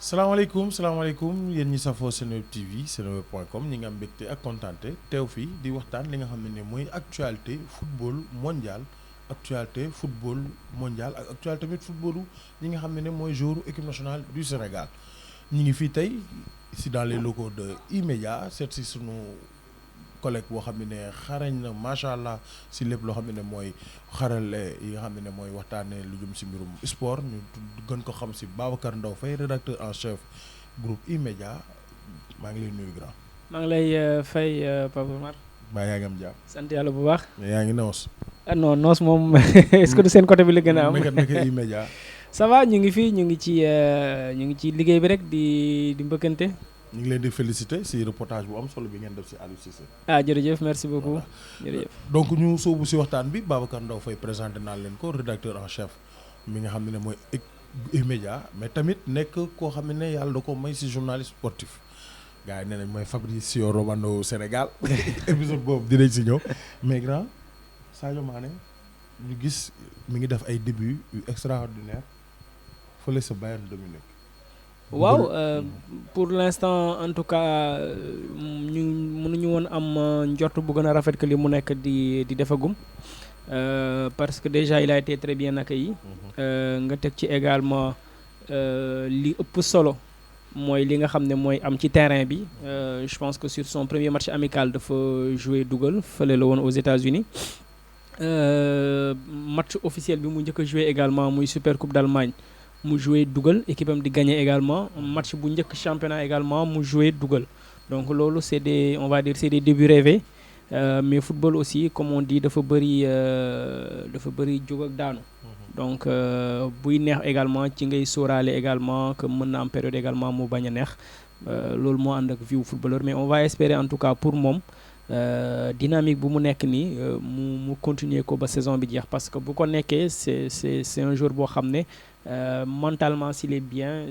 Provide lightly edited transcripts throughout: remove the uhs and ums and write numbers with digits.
salaamaaleykum yéen ñi safoo Senweb TV senweb.com ñi nga am mbégte ak kontaante teew fii di waxtaan li nga xam ne mooy actualité football mondial ak actualité tamit footballu ñi nga xam ne mooy joueur équipe nationale du Sénégal ñi ngi fii tey si dans les locaux de E-Media seet si sunu collègue boo xam ne xarañ na macha allah si lépp loo xam ne mooy xarale yi nga xam ne mooy waxtaanee lu jëm si mbirum sport ñu gën ko xam si Babacar Ndao Faye rédacteur en chef groupe E-Media maa ngi lay nuyu grand. maa ngi lay fay Pape Omar. maa yaa ngi am jàmm. sant yàlla bu baax. mais yaa ngi noos. Non noos moom est-ce que du seen côté bi la gën a am. naka E-Media. ça va ñu ngi fii ñu ngi ci liggéey bi rek di mbëkkante. ñu ngi leen di féliciter si reportage bu am solo bi ngeen def si Aliou Cissé. Jërëjëf merci beaucoup. Jërëjëf. donc ñu soobu si waxtaan bi Babacar Ndao Faye présenté naa leen ko rédacteur en chef mi nga xam ne mooy E-Media mais tamit nekk koo xam ne yàlla da ko may si journaliste sportif gars yi nee nañ mooy Fabrizio Romano Sénégal épisode boobu dinañ si ñëw mais grand Sadio Mané ñu gis mi ngi def ay débuts yu extraordinaire fële sa Bayern de Munich. waaw pour l'instant en tout cas ñu mënuñu woon am njort bu gën a rafet que li mu nekk di defagum parce que déjà il a été très bien accueilli. nga teg ci également li ëpp solo mooy li nga xam ne mooy am ci terrain bi je pense que sur son premier match amical dafa jouer dugal fële la woon aux États-Unis match officiel bi mu njëkk a jouer également muy Super Coupe d'Allemagne mu joué dugal équipe am di gagné également match bu njëkk championnat également mu joué dugal donc loolu c'est des on va dire c'est des débuts rêvés mais football aussi comme on dit dafa bëri jóg ak daanu donc buy neex également ci ngay sóoraale également que mën na am période également mu bañ a neex loolu moo ànd ak vie footballeur mais on va espérer en tout cas pour moom dynamique bu mu nekk nii mu continuer ko ba saison bi jeex parce que bu ko nekkee c'est un joueur boo xam ne mentalement s'il est bien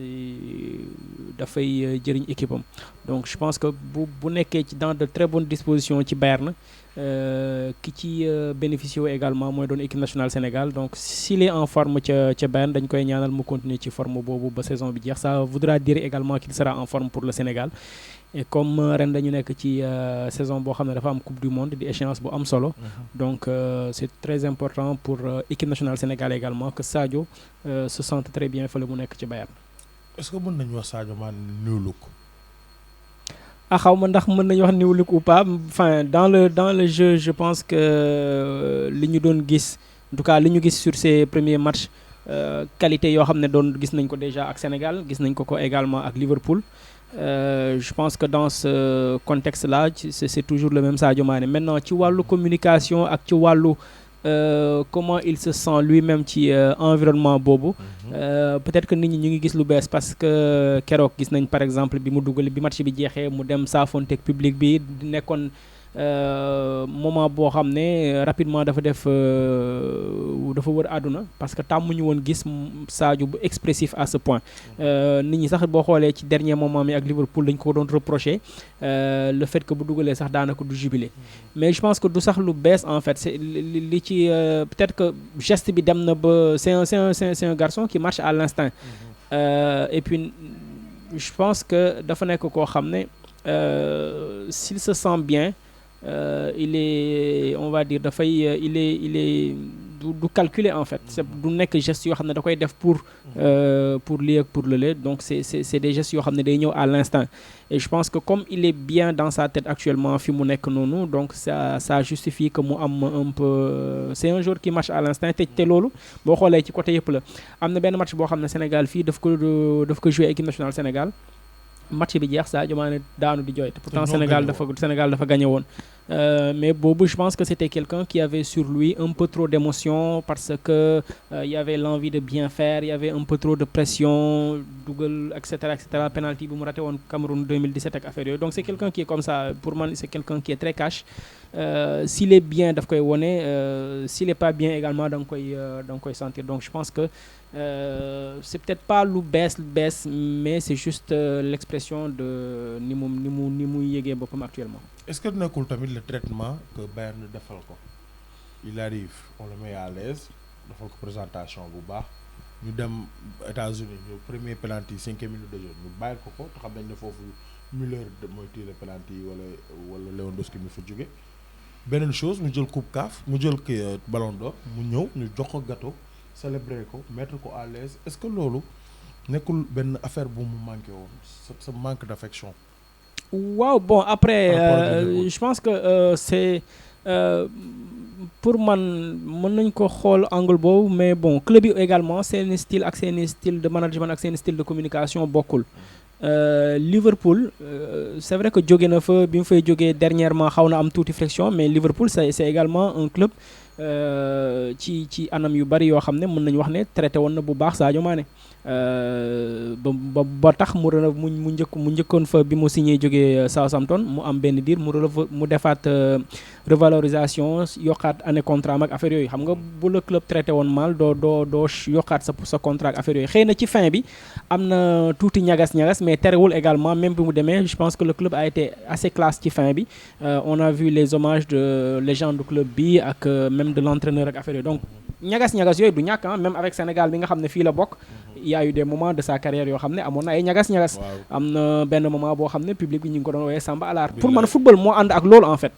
dafay jëriñ équipe am donc je pense que bu nekkee ci dans de très bonnes dispositions ci Bayern ki ci bénéficier wu également mooy doon équipe nationale Sénégal donc s'il est en forme ca Bayern dañ koy ñaanal mu continuer ci forme boobu ba saison bi jeex ça voudra dire également qu'il sera en forme pour le Sénégal et comme ren dañu nekk ci saison boo xam ne dafa am coupe du monde di échéance bu am solo donc c'est très important pour équipe nationale Sénégal également que Sadio se sente très bien fële mu nekk ci Bayern. est-ce que mën nañu wax Sadio Mané new look. xaw ma ndax mën nañu wax new look ou pas enfin dans le jeu je pense que li ñu doon gis en tout cas li ñu gis sur ces premiers matchs qualité yoo xam ne doon gis nañ ko déjà ak Sénégal gis nañ ko également ak Liverpool. Je pense que dans ce contexte-là c'est toujours le même Sadio Mané maintenant ci wàllu communication ak ci wàllu comment il se sent lui-même ci environnement boobu peut-être que nit ñi ñu ngi gis lu bees parce que keroog gis nañ par exemple bi mu dugal bi match bi jeexee mu dem saafonteeg public bi nekkoon moment boo xam ne rapidement dafa wër àdduna parce que tàmmuñu woon gis Sadio bu expressif à ce point nit ñi sax boo xoolee ci dernier moment mi ak Liverpool dañ ko doon reprocher le fait que bu dugalee sax daanaka du jubilé mais je pense que du sax lu bees en fait c'est li ci peut-être que geste bi dem na ba c'est un garçon qui marche à l'instinct et puis je pense que dafa nekk koo xam ne s'il se sent bien il est on va dire dafay il est du calculer en fait c'est du nekk gestes yoo xam ne da koy def pour lii ak pour lële donc c'est des gestes yoo xam ne day ñëw à l'instant et je pense que comme il est bien dans sa tête actuellement fi mu nekk noonu donc ça justifie que mu am un peu c'est un joueur qui marche à l'instant te loolu boo xoolee ci côté yëpp la am na benn match boo xam ne Sénégal fii daf ko jouer équipe nationale Sénégal match bi jeex Sadio Mané daanu di jooy te pourtant Sénégal dafa gagné woon mais boobu je pense que c'était quelqu'un qui avait sur lui un peu trop d'émotion parce que il y avait l'envie de bien faire il y avait un peu trop de pression dugal et cetera penalty bu mu raté woon Cameroun 2017 ak affaire yooyu donc c'est quelqu'un qui est comme ça pour man c'est quelqu'un qui est très cash s'il est bien daf koy wone s'il est pas bien également da nga koy sentir donc je pense que c'est peut-être pas lu bees mais c'est juste l'expression de ni mu yégee boppam actuellement. Est-ce que nekkul tamit le traitement que Bayern defal ko il arrive on le met à l'aise defal ko présentation bu baax ñu dem États-Unis ñu premier penalty 5e minute de jeu ñu bàyyil ko te xam nañ ne foofu Müller mooy tiré penalty yi wala Lewandowski mi fa jóge beneen chose mu jël coupe CAF mu jël ballon d'or mu ñëw ñu jox ko gâteau célébrer ko mettre ko à l'aise est-ce que loolu nekkul benn affaire bu mu manqué woon sa manque d'affection. waaw bon après je pense que c'est pour man mën nañ ko xool angle boobu mais bon club yi également seeni style ak seeni style de management ak seeni style de communication bokkul. Liverpool c'est vrai que jóge na fa bi mu fay jógee dernièrement xaw na am tuuti friction mais Liverpool c'est également un club ci anam yu bari yoo xam ne mën nañu wax ne traité woon na bu baax Sadio Mané ba tax mu njëkkoon fa bi mu signé jógee Southampton mu am benn diir mu defaat revalorisation yokkaat année contrat ak affaire yooyu xam nga bu la club traité woon mal doo yokkaat sa contrat ak affaire yooyu xëy na ci fin bi am na tuuti ñagas-ñagas mais terewul également même bi mu demee je pense que le club a été assez classe ci fin bi on a vu les hommages de légende du club bi ak même de l'entraîneur ak affaire yooyu donc ñagas-ñagas yooyu du ñàkk même avec Sénégal bi nga xam ne fii la bokk il y a eu des moments de sa carrière yoo xam ne amoon na ay ñagas-ñagas am na benn moment boo xam ne public bi ñu ngi ko doon wooyee Samba Alaar pour man football moo ànd ak loolu en fait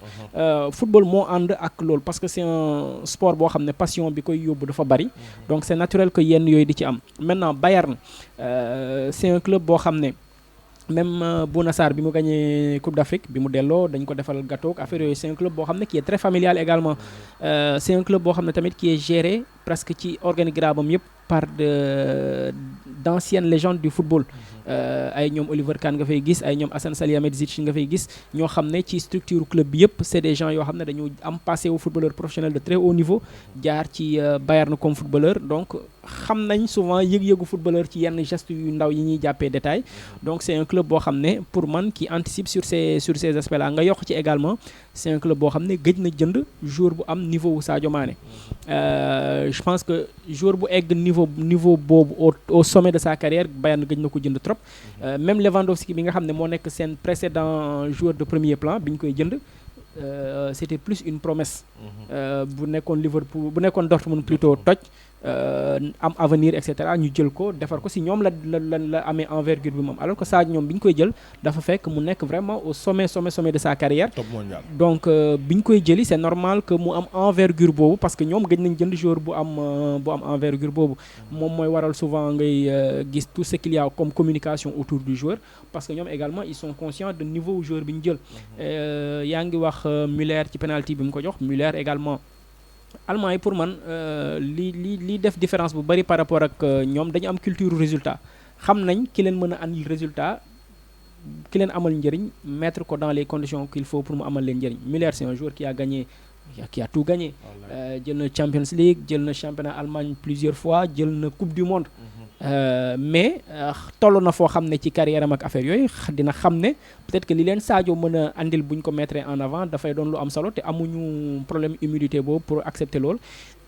football moo ànd ak loolu parce que c'est un sport boo xam ne passion bi koy yóbbu dafa bari donc c'est naturel que yenn yooyu di ci am maintenant Bayern c'est un club boo xam ne même Bouna Sarr bi mu gagné Coupe d'Afrique bi mu delloo dañ ko defal gâteau affaire yooyu c'est un club boo xam ne qui est très familial également c'est un club boo xam ne tamit qui est géré presque ci organigramme am yëpp par d'anciennes légendes du football ay ñoom Oliver Kahn nga fay gis ay ñoom Hassan Salihamidzic nga fay gis ñoo xam ne ci structure club bi yëpp c'est des gens yoo xam ne dañu am passé au footballeur professionnel de très haut niveau jaar ci Bayern comme footballeur donc xam nañ souvent yëg-yëgu footballeur ci yenn gestes yu ndaw yi ñuy jàppee détail donc c'est un club boo xam ne pour man qui anticipe sur ces aspects là nga yokk ci également c'est un club boo xam ne gëj na jënd joueur bu am niveau wu Sadio Mané je pense que joueur bu egg niveau boobu au sommet de sa carrière Bayern gëj na ko jënd trop même Lewandowski bi nga xam ne moo nekk seen précédent joueur de premier plan bi ñu koy jënd c'était plus une promesse bu nekkoon Liverpool bu nekkoon Dortmund plutôt toj am avenir et cetera ñu jël ko defar ko si ñoom la amee envergure bi moom alors que Sadio ñoom bi ñu koy jël dafa fekk mu nekk vraiment au sommet de sa carrière top mondial donc bi ñu koy jëli c'est normal que mu am envergure boobu parce que ñoom gëj nañ jënd joueur bu am envergure boobu moom mooy waral souvent ngay gis tout ce qu'il y a comme communication autour du joueur parce que ñoom également ils sont conscients de niveau joueur bi ñu jël yaa ngi wax Müller ci penalty bi mu ko jox Müller également Allemand yi pour man li def différence bu bari par rapport ak ñoom dañu am culture résultat xam nañ ki leen mën a andil résultat ki leen amal njëriñ mettre ko dans les conditions qu'il faut pour mu amal leen njëriñ Müller c'est un joueur qui a gagné qui a tout gagné jël na Champions League jël na championnat Allemagne plusieurs fois jël na Coupe du Monde mais toll na foo xam ne ci carrière am ak affaire yooyu dina xam ne peut-être que li leen Sadio mën a andil bu ñu ko mettre en avant dafay doon lu am solo te amuñu problème humilité boobu pour accepter loolu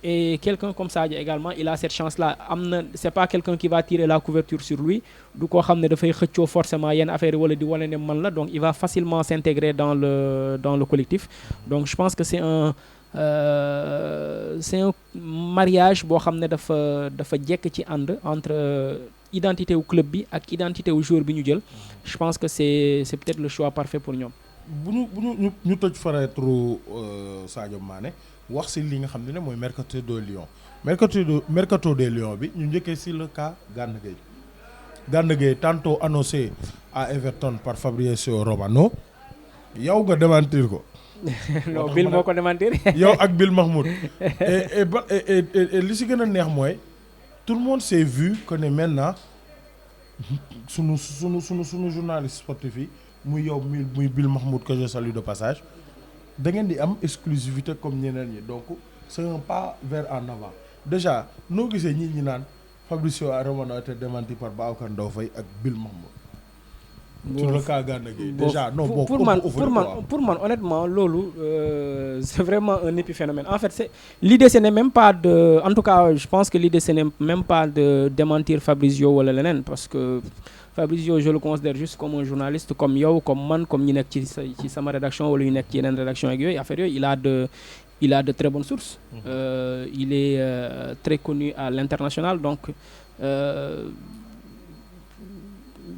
et quelqu'un comme Sadio également il a cette chance-là am na c'est pas quelqu'un qui va tirer la couverture sur lui du koo xam ne dafay xëccoo forcément yenn affaire yi wala di wane ne man la donc il va facilement s'intégrer dans le collectif donc je pense que c'est un mariage boo xam ne dafa jekk ci ànd entre identité wu club bi ak identité wu joueur bi ñu jël je pense que c'est peut-être le choix parfait pour ñoom. bu ñu tëj fenêtre Sadio Mané wax ci li nga xam ne mooy mercato de Lyon mercato de Lyon bi ñu njëkkee ci le cas Gana Gueye tantôt annoncé à Everton par Fabrizio Romano yow nga démentir ko. non Bill moo ko démentir. yow ak Bill Mahmoud et li ci gën a neex mooy tout le monde s'est vu que ne maintenant sunu journaliste sportif yi muy yow muy Bill Mahmoud que je salue de passage da ngeen di am exclusivité comme ñeneen ñi donc c'est un pas vers en avant déjà noo gisee ñi naan Fabrizio Romano a été démenti par Babacar Ndao Faye ak Bill Mahmoud. sur le cas Gana Gueye déjà non bon pour man honnêtement loolu c'est vraiment un épiphénomène en fait c'est l'idée ce n'est même pas de en tout cas je pense que l'idée ce n'est même pas de démentir Fabrizio wala leneen parce que Fabrizio je le considère juste comme un journaliste comme yow comme man comme ñi nekk ci sama rédaction wala ñu nekk ci yeneen rédaction ak yooyu affaire yooyu il a de très bonnes sources. Il est très connu à l'international, donc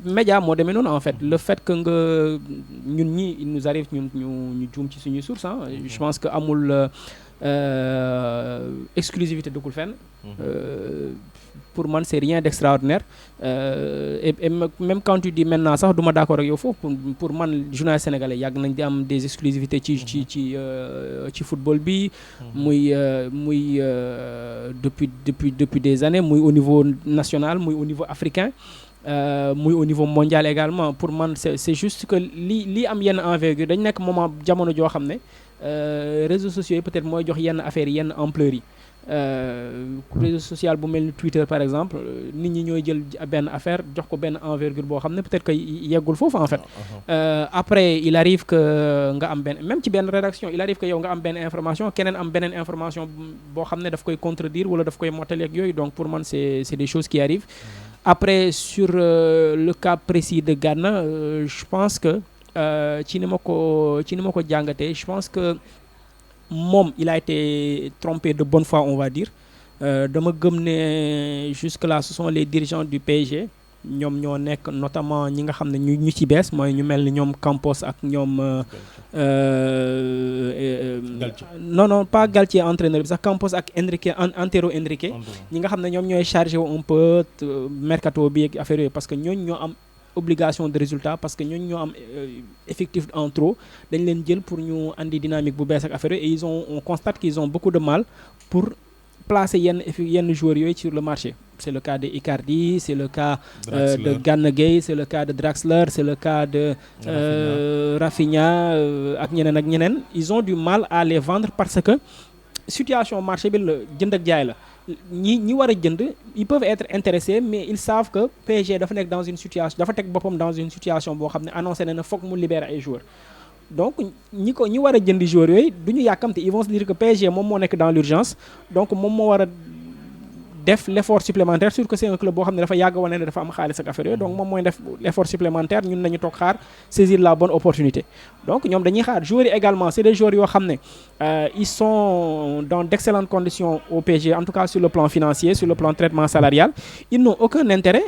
média moo demee noonu en fait. Le fait que nga ñun ñi il nous arrive ñu juum ci suñuy source je pense que amul exclusivité dëkkul fenn. Pour man c'est rien d'extraordinaire et même quand tu dis maintenant sax du ma d'accord ak yow foofu pour man journaliste sénégalais yàgg nañ di am des exclusivités ci football bi muy depuis des années muy au niveau national muy au niveau africain muy au niveau mondial également. Pour man c'est juste que li am yenn envergure dañ nekk moment jamono joo xam ne réseaux sociaux yi peut-être mooy jox yenn affaires yi yenn ampleur yi. Réseau social bu mel ni Twitter par exemple nit ñi ñooy jël benn affaire jox ko benn envergure boo xam ne peut-être que yeggul foofu en fait. Après il arrive que nga am benn même ci benn rédaction il arrive que yow nga am benn information keneen am beneen information boo xam ne daf koy contredire wala daf koy mottali ak yooyu. Donc pour man c'est des choses qui arrivent. Après sur le cas précis de Gana je pense que ci ni ma ko jàngatee je pense que moom il a été trompé de bonne foi on va dire. Dama gëm ne jusque là ce sont les dirigeants du PSG ñoom ñoo nekk notamment ñi nga xam ne ñu ci bees mooy ñu mel ni ñoom Campos ak ñoom non pas Galtier entraîneur bi sax Campos ak Antero Henrique ñi nga xam ne ñoom ñooy chargé wu un peu mercato bi ak affaire yooyu parce que ñooñu ñoo am obligation de résultat parce que ñooñu ñoo am effectif en trop dañ leen jël pour ñu andi dynamique bu bees ak affaire yooyu et on constate qu'ils ont beaucoup de mal pour placer yenn joueurs yooyu sur le marché. C'est le cas de Icardi, c'est le cas de Gana Gueye, c'est le cas de Draxler, c'est le cas de Rafinha ak ñeneen. Ils ont du mal à les vendre parce que situation marché bi la jënd ak jaay la. ñi war a jënd ils peuvent être intéressés mais ils savent que PSG dafa nekk dans une situation dafa teg boppam dans une situation boo xam ne annoncé na foog mu libérer ay joueurs. Donc ñi war a jëndi joueurs yooyu du ñu yàkkamte ils vont se dire que PSG moom moo nekk dans l'urgence donc moom moo war a def l'effort supplémentaire surtout que c'est un club boo xam ne dafa yàgg wane ne dafa am xaalis ak affaire yooyu donc moom mooy def l'effort supplémentaire ñun nañu toog xaar saisir la bonne opportunité. Donc ñoom dañuy xaar joueurs yi également c'est des joueurs yoo xam ne ils sont dans d'excellentes conditions au PSG en tout cas sur le plan financier sur le plan traitement salarial ils n'ont aucun intérêt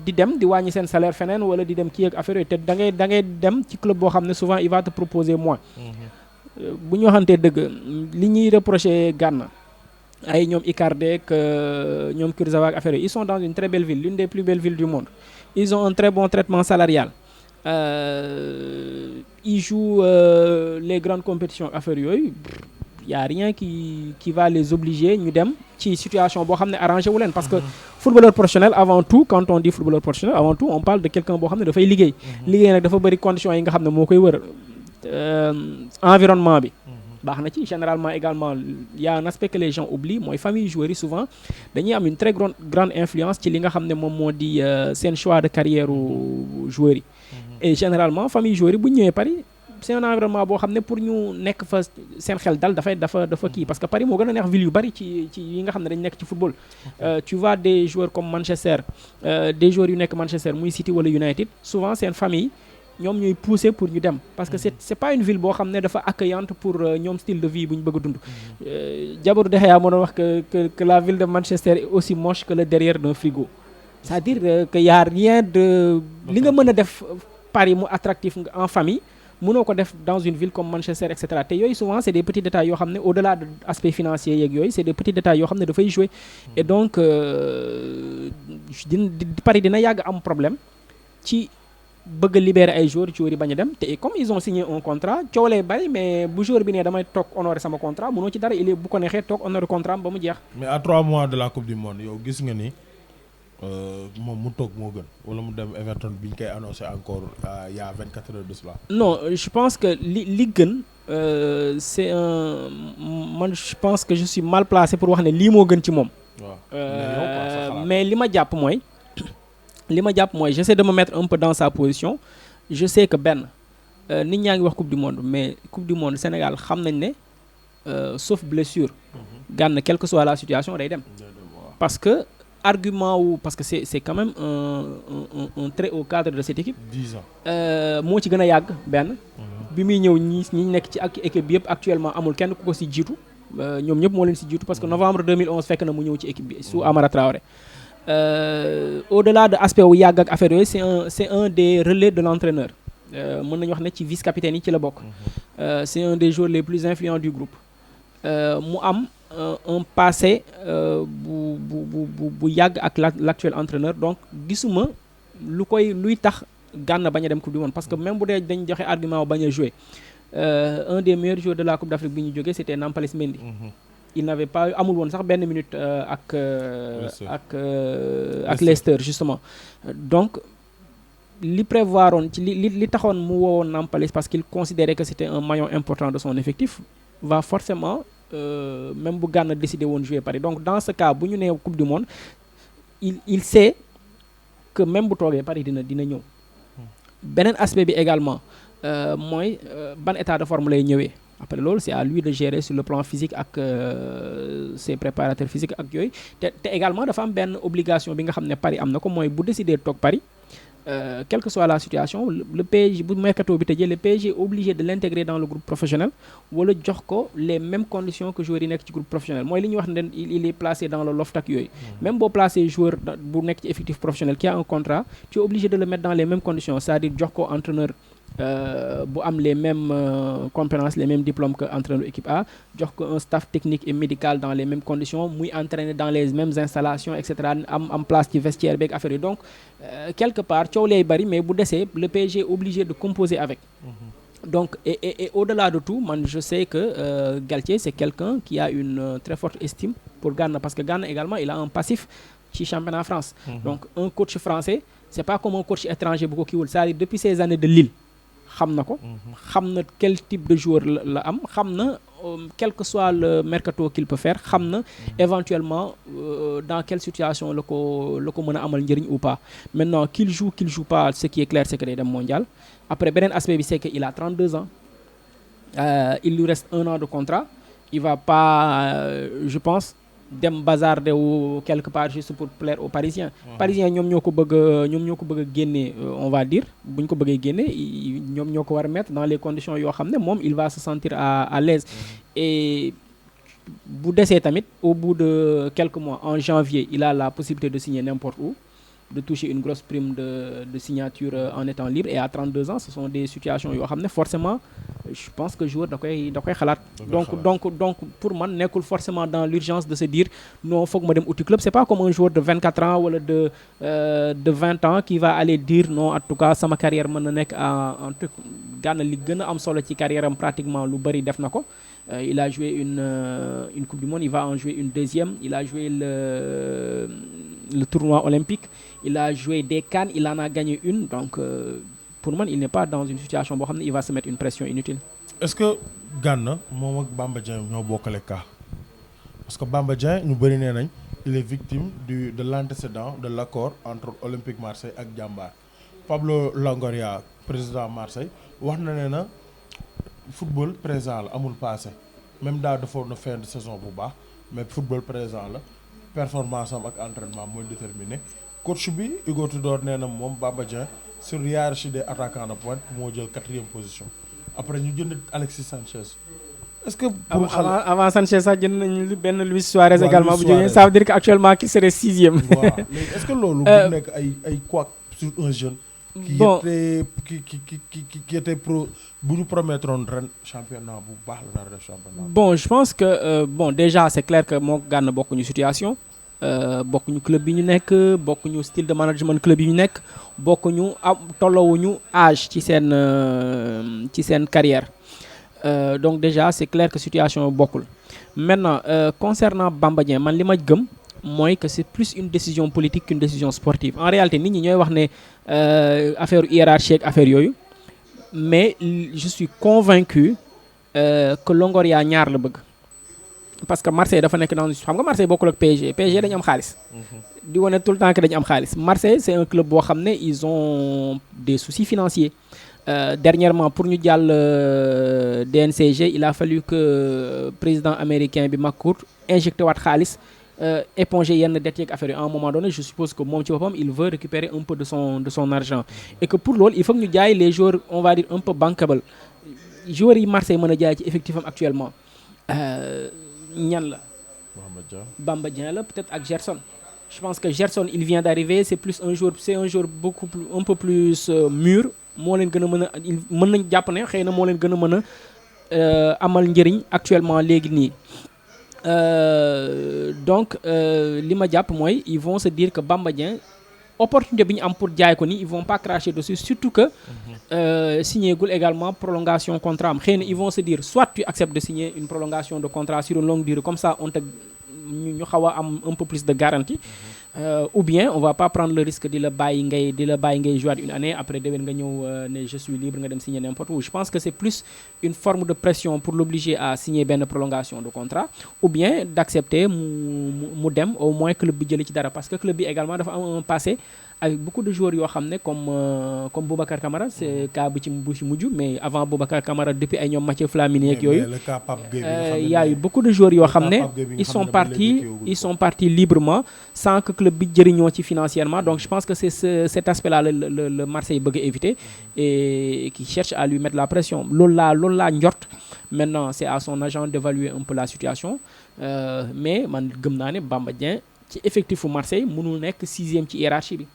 di dem di wàññi seen salaire feneen wala di dem kii ak affaire yooyu te da ngay dem ci club boo xam ne souvent il va te proposer moins. Bu ñu waxantee dëgg li ñuy reprocher Gana ay ñoom Icardi ak ñoom Kurzawa ak affaire yi ils sont dans une très belle ville l'une des plus belles villes du monde ils ont un très bon traitement salarial ils jouent les grandes compétitions affaire yooyu y a rien qui va les obliger ñu dem ci situation boo xam ne arrangé wu leen parce que footballeur professionnel avant tout quand on dit footballeur professionnel avant tout on parle de quelqu'un boo xam ne dafay liggéey nag dafa bëri conditions yi nga xam ne moo koy wër environnement bi baax na ci généralement également il y a un aspect que les gens oublient mooy famille joueurs yi souvent dañuy am une très grande influence ci li nga xam ne moom moo di seen choix de carrière joueurs yi et généralement famille joueurs yi bu ñu ñëwee Paris c'est un environnement boo xam ne pour ñu nekk fa seen xel dal dafa kii parce que Paris moo gën a neex ville yu bari ci yi nga xam ne dañ nekk ci football tu vois des joueurs comme Manchester des joueurs yu nekk Manchester muy City wala United souvent seen famille ñoom ñooy pousser pour ñu dem parce que c'est pas une ville boo xam ne dafa accueillante pour ñoom style de vie bu ñu bëgg a dund. Jabaru De Gea moo doon wax que la ville de Manchester est aussi moche que le derrière d'un frigo c'est-à-dire que y a rien de li nga mën a def Paris mu attractif en famille mënoo ko def dans une ville comme Manchester et cetera te yooyu souvent c'est des petits détails yoo xam ne au-delà de aspect financier yeeg yooyu c'est des petits détails yoo xam ne dafay jouer et donc Paris dina yàgg am problème ci. Bëgg a libérer ay joueurs yi bañ a dem te comme ils ont signé un contrat coow lay bari mais bu joueur bi ne damay toog honorer sama contrat mënoo ci dara il est bu ko neexee toog honorer contrat ba mu jeex. mais à 3 mois de la coupe du monde yow gis nga ni moom mu toog moo gën wala mu dem Everton bi ñu koy annoncé encore il y a 24 heures de cela. Non je pense que li gën c'est un man je pense que je suis mal placé pour wax ne lii moo gën ci moom. mais li ma jàpp mooy. J'essaie de me mettre un peu dans sa position je sais que nit ñaa ngi wax coupe du monde mais coupe du monde Sénégal xam nañ ne sauf blessure Gana quelle que soit la situation day dem parce que argument parce que c'est quand même un très haut cadre de cette équipe 10 ans moo ci gën a yàgg bi muy ñëw ñi nekk ci ak équipe bi yëpp actuellement amul kenn ku ko si jiitu ñoom ñëpp moo leen si jiitu parce que novembre 2011 fekk na mu ñëw ci équipe bi sous Amara Traoré. Au-delà de aspect wu yàgg ak affaire yooyu c'est un des relais de l'entraîneur mën nañu wax ne ci vice-capitaine yi ci la bokk. C'est un des joueurs les plus influents du groupe. mu am un passé bu yàgg ak l'actuel entraîneur donc gisuma luy tax Gana bañ a dem coupe du monde parce que même bu dee dañ joxe argument wu bañ a jouer un des meilleurs joueurs de la coupe d'Afrique bi ñu jógee c'était Nampalys Mendy. Il n'avait pas amul woon sax benn minute ak Leicester justement donc li prévoir woon ci li taxoon mu woowoon Nampalys parce qu'il considérait que c'était un maillon important de son effectif va forcément même bu Gana décidé woon jouer Paris donc dans ce cas bu ñu nee coupe du monde il sait que même bu toogee Paris dina ñëw beneen aspect bi également mooy ban état de forme lay ñëwee après loolu c'est à lui de gérer sur le plan physique ak ses préparateurs physiques ak yooyu te également dafa am benn obligation bi nga xam ne Paris am na ko mooy bu décider toog Paris quelle que soit la situation le PSG bu mercato bi tëjee le PSG est obligé de l'intégrer dans le groupe professionnel wala jox ko les mêmes conditions que joueurs yi nekk ci groupe professionnel mooy li ñuy wax ne il est placé dans le loft ak yooyu même boo placé joueur bu nekk ci effectif professionnel qui a un contrat tu es obligé de le mettre dans les mêmes conditions c'est-à-dire jox ko entraîneur bu am les mêmes compétences les mêmes diplômes que entraîneur équipe A jox ko un staff technique et médical dans les mêmes conditions muy entraîner dans les mêmes installations et cetera am place ci vestiaire beeg affaire yi donc quelque part coow lay bari mais bu desee le PSG est obligé de composer avec. Donc et au-delà de tout man je sais que Galtier c'est quelqu'un qui a une très forte estime pour Gana parce que Gana également il a un passif ci championnat France. Donc un coach français c'est pas comme un coach étranger bu ko kiiwul c'est-à-dire depuis ces années de Lille. xam na ko xam na quel type de joueur la am xam na quel que soit le mercato qu'il peut faire xam na éventuellement dans quelle situation la ko mën a amal njëriñ ou pas maintenant qu'il joue pas ce qui est clair c'est que day dem mondial après beneen aspect bi c'est que il a 32 ans il lui reste 1 an de contrat il va pas je pense dem bazarder wu quelque part juste pour plaire aux Parisiens. Parisiens ñoom ñoo ko bëgg a génne on va dire bu ñu ko bëggee génne ñoom ñoo ko war a mettre dans les conditions yoo xam ne moom il va se sentir à l'aise et bu desee tamit au bout de quelques mois en janvier il a la possibilité de signer n'importe où de toucher une grosse prime de signature en étant libre et à 32 ans ce sont des situations yoo xam ne forcément je pense que joueur da koy xalaat donc pour man nekkul forcément dans l'urgence de se dire non foog ma dem uti club c'est pas comme un joueur de 24 ans wala de 20 ans qui va aller dire non en tout cas sama carrière mën na nekk en truc Gana li gën a am solo ci carrière am pratiquement lu bari def na ko il a joué une coupe du monde il va en jouer une deuxième il a joué le tournoi olympique il a joué des CAN il en a gagné une donc pour man il n'est pas dans une situation boo xam ne il va se mettre une pression inutile. Est-ce que Gana moom ak Bamba Dieng ñoo bokkale cas parce que Bamba Dieng ñu bëri nee nañ il est victime de l'antécédent de l'accord entre Olympique Marseille ak Jambar Pablo Longoria président Marseille wax na football présent la amul passé même daa defoon na fin de saison bu baax mais football présent la performance am ak entraînement mooy déterminé coach bi Igor Tudor nee na moom Bamba Dieng sur hiérarchie des attaquants de pointe moo jël 4e position après ñu jënd Alexis Sanchez est-ce que pour avant Sanchez sax jënd nañu benn Luis Suarez également bu jógee ça veut dire que actuellement qui serait 6e. waaw léegi est-ce que loolu bu nekk ay quoi sur un jeune qui était pro bu ñu promettroon ren championnat bu baax la nar def championnat. Bon je pense que déjà c'est clair que moo Gana bokkuñu situation bokkuñu club bi ñu nekk bokkuñu style de management club yi ñu nekk bokkuñu tolloowuñu âge ci seen carrière donc déjà c'est clair que situation bokkul maintenant concernant Bamba Dieng man li ma gëm mooy que c'est plus une décision politique qu'une décision sportive en réalité nit ñi ñooy wax ne affaire hiérarchie ak affaire yooyu mais je suis convaincu que Longoria ñaar la bëgg parce que Marseille dafa nekk dans xam nga Marseille bokkul ak PSG dañu am xaalis di wane tout le temps que dañu am xaalis Marseille c'est un club boo xam ne ils ont des soucis financiers dernièrement pour ñu jàll DNCG il a fallu que président américain bi McCourt injecté waat xaalis éponger yenn dettes yeeg affaire yi à un moment donné je suppose que moom ci boppam il veut récupérer un peu de son argent et que pour loolu il faut que ñu jaay les joueurs on va dire un peu bankable joueurs yi Marseille mën a jaay ci effectif am actuellement ñan la. Bamba Dieng la peut-être ak Gerson. Je pense que Gerson il vient d'arriver c'est un joueur beaucoup plus un peu plus mûr moo leen gën a mën a mën nañ jàpp ne xëy na moo leen gën a mën a amal njëriñ actuellement léegi nii. Donc li ma jàpp mooy ils vont se dire que Bamba Dieng opportunité bi ñu am pour jaay ko ni ils vont pas cracher dessus surtout que signé gul également prolongation contrat am xëy na ils vont se dire soit tu acceptes de signer une prolongation de contrat sur une longue durée comme ça on te ñu xaw a am un peu plus de garantie ou bien on va pas prendre le risque di la bàyyi ngay jouer une année après déwén nga ñëw ne je suis libre nga dem signer n'importe où je pense que c'est plus une forme de pression pour l'obliger à signer benn prolongation de contrat ou bien d'accepter mu dem au moins club bi jëli ci dara parce que club bi également dafa am un passé avec beaucoup de joueurs yoo xam ne comme Boubacar Camara c'est cas bu ci mujj mais avant Boubacar Camara depuis ay ñoom Mathieu Flamini ak yooyu il y a eu beaucoup de joueurs yoo xam ne ils sont partis librement sans que club bi jëriñoo ci financièrement donc je pense que c'est cet aspect-là le Marseille bëgg a éviter et qui cherche à lui mettre la pression loolu laa njort maintenant c'est à son agent d'évaluer un peu la situation mais man gëm naa ne Bamba Dieng ci effectifu Marseille mënul nekk 6e ci hiérarchie bi.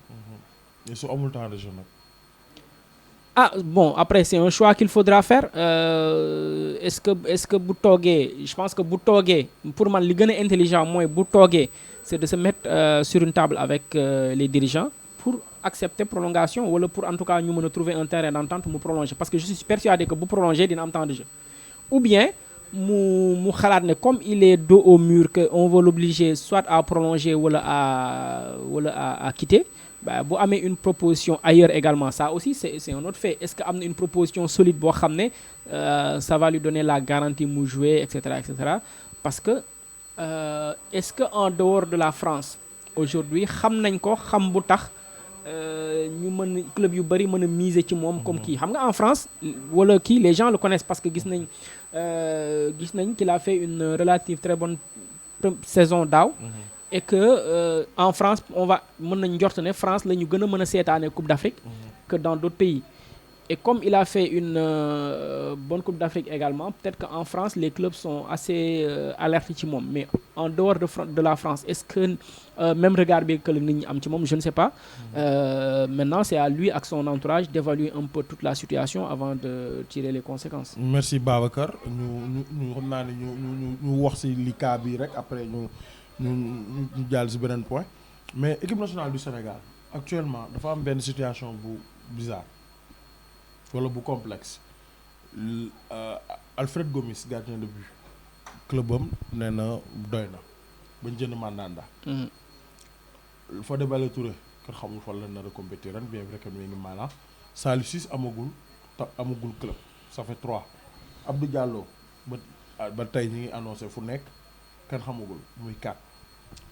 et su amul temps de jeu nag. Ah bon après c'est un choix qu'il faudra faire est-ce que bu toogee je pense que bu toogee pour man li gën a intelligent mooy bu toogee c'est de se mettre sur une table avec les dirigeants pour accepter prolongation wala pour en tout cas ñu mën a trouver un terrain d'entente mu prolonger parce que je suis persuadé que bu prolonger dina am temps de jeu ou bien mu xalaat ne comme il est dos au mur que on va l'obliger soit à prolonger wala à quitter bah bu amee une proposition ailleurs également ça aussi c'est un autre fait est-ce que am na une proposition solide boo xam ne ça va lui donner la garantie mu jouer et cetera parce que est-ce que en dehors de la France aujourd'hui xam nañ ko xam bu tax ñu mën club yu bari mën a miser ci moom comme kii xam nga en France wala kii les gens le connaissent parce que gis nañ qu'il a fait une relative très bonne saison daaw et que en France mën nañ njort ne France la ñu gën a mën a seetaane Coupe d'Afrique que dans d'autres pays et comme il a fait une bonne Coupe d'Afrique également peut-être qu'en France les clubs sont assez alertés ci moom mais en dehors de la France est-ce que même regard bi que la nit ñi am ci moom je ne sais pas maintenant c'est à lui ak son entourage d'évaluer un peu toute la situation avant de tirer les conséquences. Merci Babacar ñu xam naa ne ñu wax ci li cas bi rek après ñu jàll ci beneen point mais équipe nationale du Sénégal actuellement dafa am benn situation bu bizarre wala bu complexe Alfred Gomis gardien de but clubam nee na doy na bañ jënd Mandanda. Fodé Ballo-Touré kon xamul fan la nar a compétir ren bien vrai que mi ngi maanaam Salif Ciss amagul club ça fait 3 Abdou Diallo ba tey ñi ngi annoncé fu nekk kenn xamagul muy 4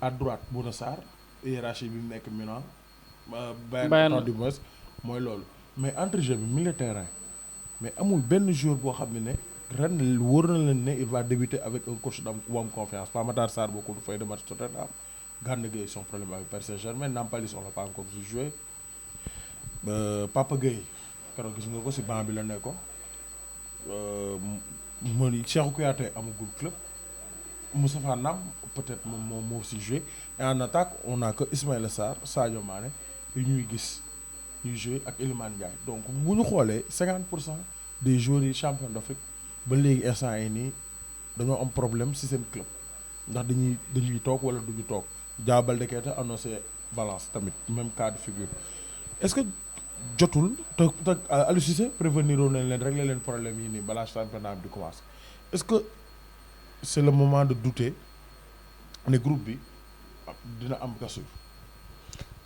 à droite Bouna Sarr hiérarchie bi mu nekk Milan Bayern du moins mooy loolu mais entre jeu bi milieu terrain mais amul benn joueur boo xam ne ren wóor na leen ne il va débuter avec un coach bu am confiance Pape Matar Sarr beaucoup de feuilles de match Tottenham Gana Gueye son problème avec Paris Saint-Germain Nampalys on l'a pas encore vu jouer Papa Gueye keroog gis nga ko ci banc bi la nekkoon man Cheikhou Kouyaté amagul club Moustapha Nam peut-être moom moo ci joué et en attaque on a que Ismaïla Sarr Sadio Mané yu ñuy gis ñuy joué ak Iliman Ndiaye donc bu ñu xoolee 50% des joueurs yi champion d'Afrique ba léegi instant yi nii dañoo am problème ci seen club ndax dañuy toog wala duñu toog Diao Baldé Keita annoncé Valence tamit même cas de figure est-ce que jotul te Aliou Cissé prévenir nañ leen régler leen problème yi nii balaa championnat bi di commencer est-ce que c'est le moment de douter ne groupe bi dina am cassure.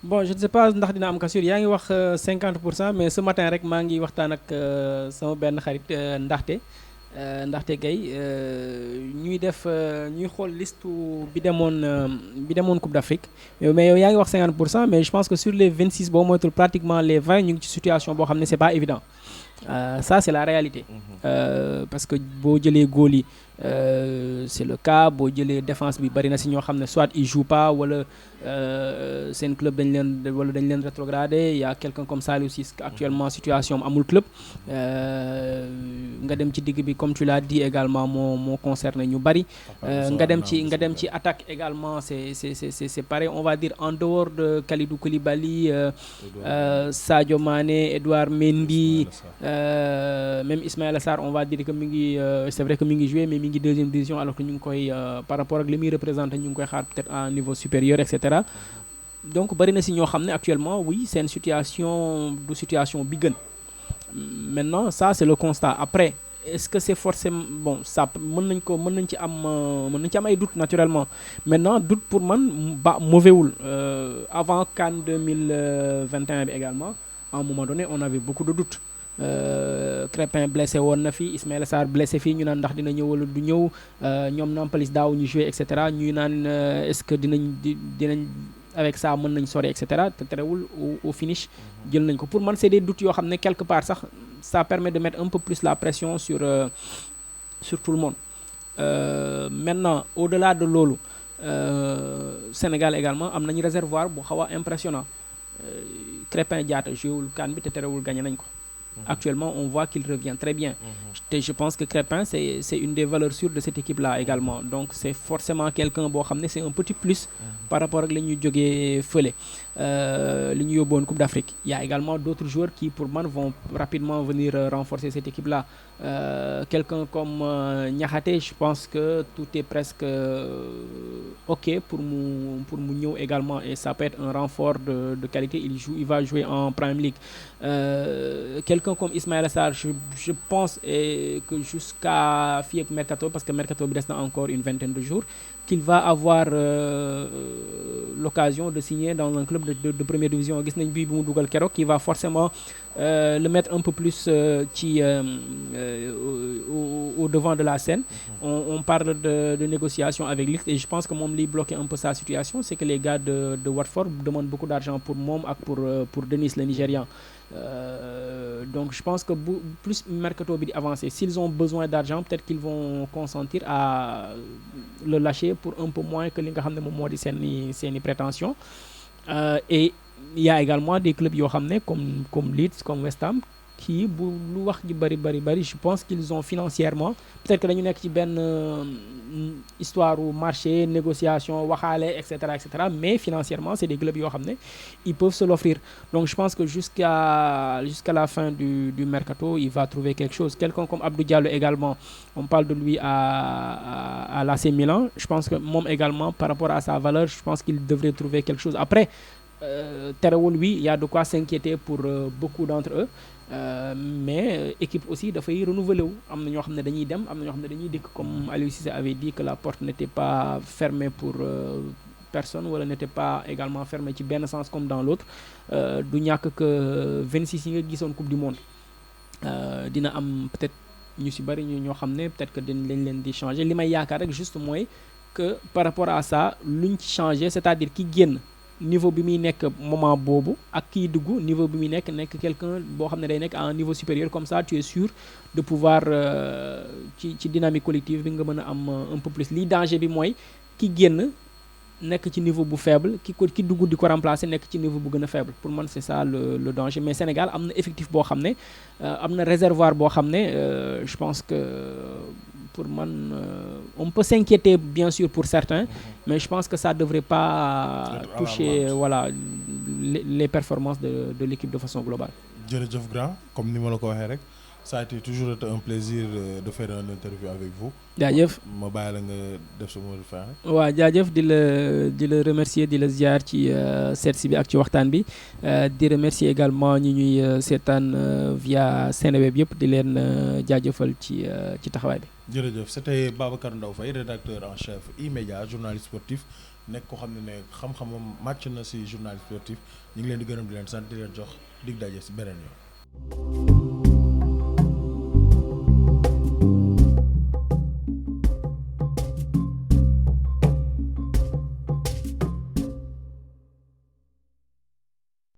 Bon je ne sais pas ndax dina am cassure yaa ngi wax 50% mais ce matin rek maa ngi waxtaan ak sama benn xarit ndaxte Gueye ñuy xool liste bi demoon Coupe d'Afrique mais yow yaa ngi wax 50% mais je pense que sur les 26 boo moytul pratiquement les 20 ñu ngi ci situation boo xam ne c'est pas évident Ça c'est la réalité. Parce que boo jëlee góol yi c'est le cas boo jëlee défense bi bari na si ñoo xam ne soit ils jouent pas wala seen club dañ leen rétrogradé. Y a quelqu'un comme Saliou Ciss actuellement situation amul club. Nga dem ci digg bi comme tu l'as dit également moo concerné ñu bari. nga dem ci attaque également c'est pareil, on va dire en dehors de Kalidou Koulibaly, Sadio Mané, Edouard Mendy, même Ismaïla Sarr, on va dire que c'est vrai que mi ngi joué mais mi ngi deuxième division alors que ñu ngi koy par rapport ak li muy représenté ñu ngi koy xaar peut-être à un niveau supérieur et cetera. Donc bari na si ñoo xam ne actuellement oui c'est une situation du situation bi gën. Maintenant ça c'est le constat. Après est-ce que c'est forcément bon, ça mën nañ ci am ay doute naturellement. Maintenant doute pour man mauvais wul. Avant CAN 2021 bi également à un moment donné on avait beaucoup de doutes. Crépin blessé woon na fi, Ismaïla Sarr blessé fii ñu naan ndax dina ñëw wala du ñëw, ñoom Nampalys daaw ñu joué et cetera ñuy naan est-ce que dinañ avec ça mën nañ sori et cetera te terewul au finish jël nañ ko. Pour man c'est des doutes yoo xam ne quelque part sax ça permet de mettre un peu plus la pression sur tout le monde. Maintenant au-delà de loolu Sénégal également am nañu réservoir bu xaw a impressionnant. Crépin Diatta joué wul CAN bi te terewul gagné nañ ko. Actuellement on voit qu'il revient très bien. Et je pense que Crépin c'est une des valeurs sûres de cette équipe là également. Donc c'est forcément quelqu'un boo xam ne c'est un petit plus par rapport ak la ñuy jógee fële li ñu yóbboon Coupe d'Afrique. Il y a également d'autres joueurs qui pour man vont rapidement venir renforcer cette équipe là. Quelqu'un comme Niakhaté, je pense que tout est presque ok pour mu ñëw également et ça peut être un renfort de qualité. Il va jouer en Premier League. Quelqu'un comme Ismaïla Sarr, je pense que jusqu'à fii ak mercato, parce que mercato bi des na encore une vingtaine de jours, qu'il va avoir l'occasion de signer dans un club de première division. Gis nañ bii bu mu dugal keroog, qui va forcément le mettre un peu plus au devant de la scène. On parle de négociations avec Ligt et je pense que moom liy bloquer un peu sa situation, c'est que les gars de Watford demandent beaucoup d'argent pour moom ak pour Denis le Nigérian. Donc je pense que plus mercato bi di avancer, s'ils ont besoin d'argent, peut-être qu'ils vont consentir à le lâcher pour un peu moins que li nga xam ne moom moo di seeni prétentions. Et il y a également des clubs yoo xam ne comme Leeds, comme West Ham, qui bu lu wax ji bari je pense qu'ils ont financièrement peut-être que dañu nekk ci benn histoire u marché, négociation, waxaale et cetera, mais financièrement c'est des clubs yoo xam ne ils peuvent se l'offrir. Donc je pense que jusqu'à la fin du mercato il va trouver quelque chose. Quelqu'un comme Abdou Diallo également, on parle de lui à l'AC Milan. Je pense que moom également par rapport à sa valeur, je pense qu'il devrait trouver quelque chose. Après terewul oui, il y a de quoi s'inquiéter pour beaucoup d'entre eux. Mais équipe aussi dafay renouveler wu. Am na ñoo xam ne dañuy dem, am na ñoo xam ne dañuy dikk, comme Aliou Cissé avait dit que la porte n'était pas fermée pour personne wala n'était pas également fermée ci benn sens comme dans l'autre. Du ñàkk que 26 yi nga gisoon Coupe du Monde dina am peut-être ñu ci bari ñoo xam ne peut-être que dañ leen di changer. Li may yaakaar rek juste mooy que par rapport à ça luñ ci changer, c'est-à-dire ki génn niveau bi muy nekk moment boobu ak kiy dugg niveau bi muy nekk quelqu'un boo xam ne day nekk à un niveau supérieur. Comme ça tu es sûr de pouvoir ci dynamique collective bi nga mën a am un peu plus. Li danger bi mooy ki génn nekk ci niveau bu faible, ki dugg di ko remplacer nekk ci niveau bu gën a faible. Pour man c'est ça le danger. Mais Sénégal am na effectif boo xam ne am na réservoir boo xam ne je pense que pour man on peut s'inquiéter bien sûr pour certains, mais je pense que ça devrait pas toucher voilà les performances de l'équipe de façon globale. Jërëjëf grand, comme ni ma la ko waxee rek, ça a été toujours un plaisir de faire une interview avec vous. jaajëf ma bàyyi la nga def sa mot de fin. waaw jaajëf di la remercier, di la ziar ci seet si bi ak ci waxtaan bi, di remercier également ñi ñuy seetaan via Seneweb yëpp, di leen jaajëfal ci taxawaay bi. jërëjëf, c'était Babacar Ndao Faye, rédacteur en chef E-Media, journaliste sportif, nekk ko xam ne xam-xamam màcc na ci journaliste sportif. ñu ngi leen di gërëm di leen sant, di leen jox dig daje ci beneen yoon.